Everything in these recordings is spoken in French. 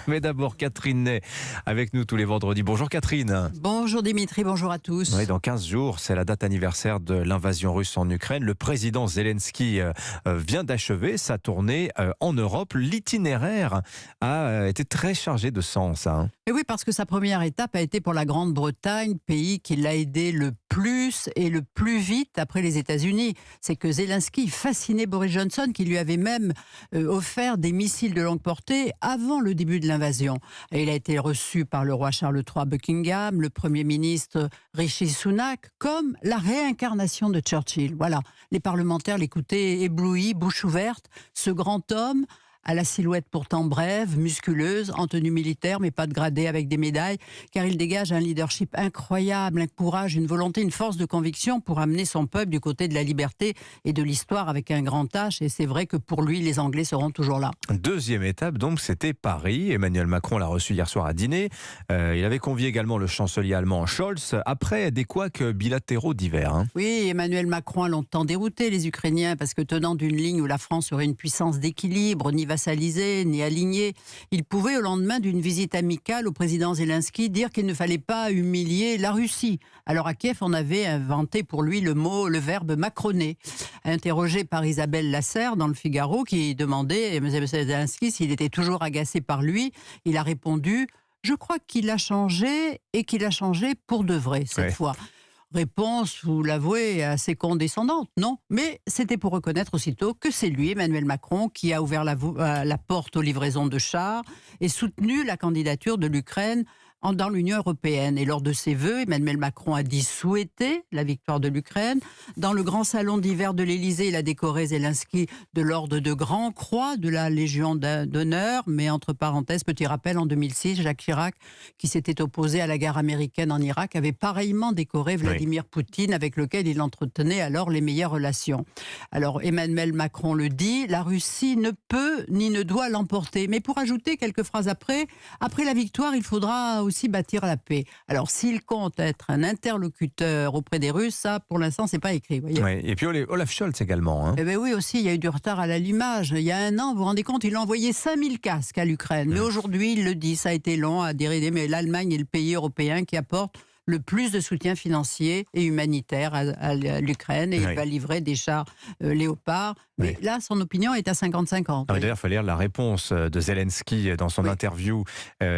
Mais d'abord, Catherine Ney, avec nous tous les vendredis. Bonjour Catherine. Bonjour Dimitri, bonjour à tous. Oui, dans 15 jours, c'est la date anniversaire de l'invasion russe en Ukraine. Le président Zelensky vient d'achever sa tournée en Europe. L'itinéraire a été très chargé de sens. Et oui, parce que sa première étape a été pour la Grande-Bretagne, pays qui l'a aidé le plus et le plus vite après les États-Unis. C'est que Zelensky fascinait Boris Johnson, qui lui avait même offert des missiles de longue portée avant le début de l'invasion. Et il a été reçu par le roi Charles III à Buckingham, le Premier ministre Rishi Sunak, comme la réincarnation de Churchill. Voilà, les parlementaires l'écoutaient éblouis, bouche ouverte. Ce grand homme, à la silhouette pourtant brève, musculeuse, en tenue militaire, mais pas de gradé avec des médailles, car il dégage un leadership incroyable, un courage, une volonté, une force de conviction pour amener son peuple du côté de la liberté et de l'histoire avec un grand H. Et c'est vrai que pour lui, les Anglais seront toujours là. Deuxième étape, donc, c'était Paris. Emmanuel Macron l'a reçu hier soir à dîner. Il avait convié également le chancelier allemand Scholz, après des couacs bilatéraux divers. Oui, Emmanuel Macron a longtemps dérouté les Ukrainiens, parce que tenant d'une ligne où la France serait une puissance d'équilibre, ni vassalisé, ni aligné, il pouvait, au lendemain d'une visite amicale au président Zelensky, dire qu'il ne fallait pas humilier la Russie. Alors à Kiev, on avait inventé pour lui le verbe macroner. Interrogé par Isabelle Lasserre dans le Figaro, qui demandait à M. Zelensky s'il était toujours agacé par lui, il a répondu « Je crois qu'il a changé et qu'il a changé pour de vrai cette fois ». Réponse, vous l'avouez, assez condescendante, non? Mais c'était pour reconnaître aussitôt que c'est lui, Emmanuel Macron, qui a ouvert la porte aux livraisons de chars et soutenu la candidature de l'Ukraine dans l'Union européenne. Et lors de ses vœux, Emmanuel Macron a dit souhaiter la victoire de l'Ukraine. Dans le grand salon d'hiver de l'Élysée, il a décoré Zelensky de l'ordre de Grand Croix de la Légion d'honneur. Mais entre parenthèses, petit rappel, en 2006, Jacques Chirac, qui s'était opposé à la guerre américaine en Irak, avait pareillement décoré Vladimir Poutine, avec lequel il entretenait alors les meilleures relations. Alors Emmanuel Macron le dit, la Russie ne peut ni ne doit l'emporter. Mais pour ajouter quelques phrases après la victoire, il faudra aussi bâtir la paix. Alors, s'il compte être un interlocuteur auprès des Russes, ça, pour l'instant, c'est pas écrit. Voyez. Oui, et puis Olaf Scholz également. Eh bien oui, aussi, il y a eu du retard à l'allumage. Il y a un an, vous vous rendez compte, il a envoyé 5000 casques à l'Ukraine. Mais aujourd'hui, il le dit, ça a été long à dérider, mais l'Allemagne est le pays européen qui apporte le plus de soutien financier et humanitaire à l'Ukraine, et il va livrer des chars Léopard. Mais là, son opinion est à 50-50. D'ailleurs, il faut lire la réponse de Zelensky dans son interview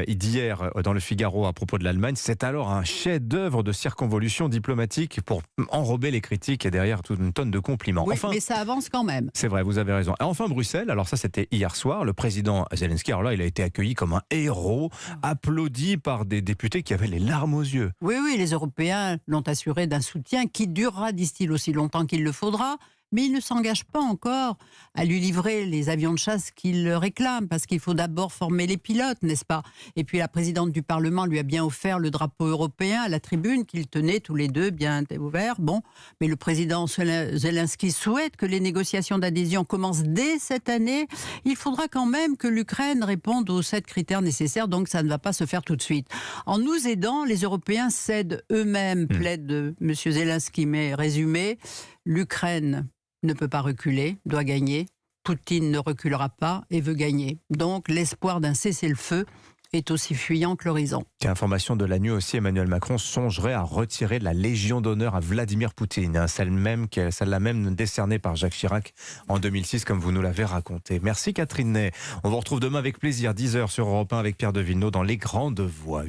d'hier dans le Figaro à propos de l'Allemagne. C'est alors un chef-d'œuvre de circonvolution diplomatique pour enrober les critiques et derrière toute une tonne de compliments. Oui, mais ça avance quand même. C'est vrai, vous avez raison. Et enfin, Bruxelles, alors ça c'était hier soir, le président Zelensky, alors là, il a été accueilli comme un héros, applaudi par des députés qui avaient les larmes aux yeux. Oui, les Européens l'ont assuré d'un soutien qui durera, disent-ils, aussi longtemps qu'il le faudra. Mais il ne s'engage pas encore à lui livrer les avions de chasse qu'il réclame, parce qu'il faut d'abord former les pilotes, n'est-ce pas? Et puis la présidente du Parlement lui a bien offert le drapeau européen à la tribune qu'ils tenaient tous les deux bien ouvert. Bon, mais le président Zelensky souhaite que les négociations d'adhésion commencent dès cette année. Il faudra quand même que l'Ukraine réponde aux 7 critères nécessaires, donc ça ne va pas se faire tout de suite. En nous aidant, les Européens cèdent eux-mêmes, plaide M. Zelensky, mais résumé, l'Ukraine ne peut pas reculer, doit gagner. Poutine ne reculera pas et veut gagner. Donc l'espoir d'un cessez-le-feu est aussi fuyant que l'horizon. Information de la nuit aussi, Emmanuel Macron songerait à retirer la Légion d'honneur à Vladimir Poutine, celle-là même décernée par Jacques Chirac en 2006, comme vous nous l'avez raconté. Merci Catherine Ney. On vous retrouve demain avec plaisir, 10h sur Europe 1 avec Pierre de Villeneuve dans Les Grandes Voix.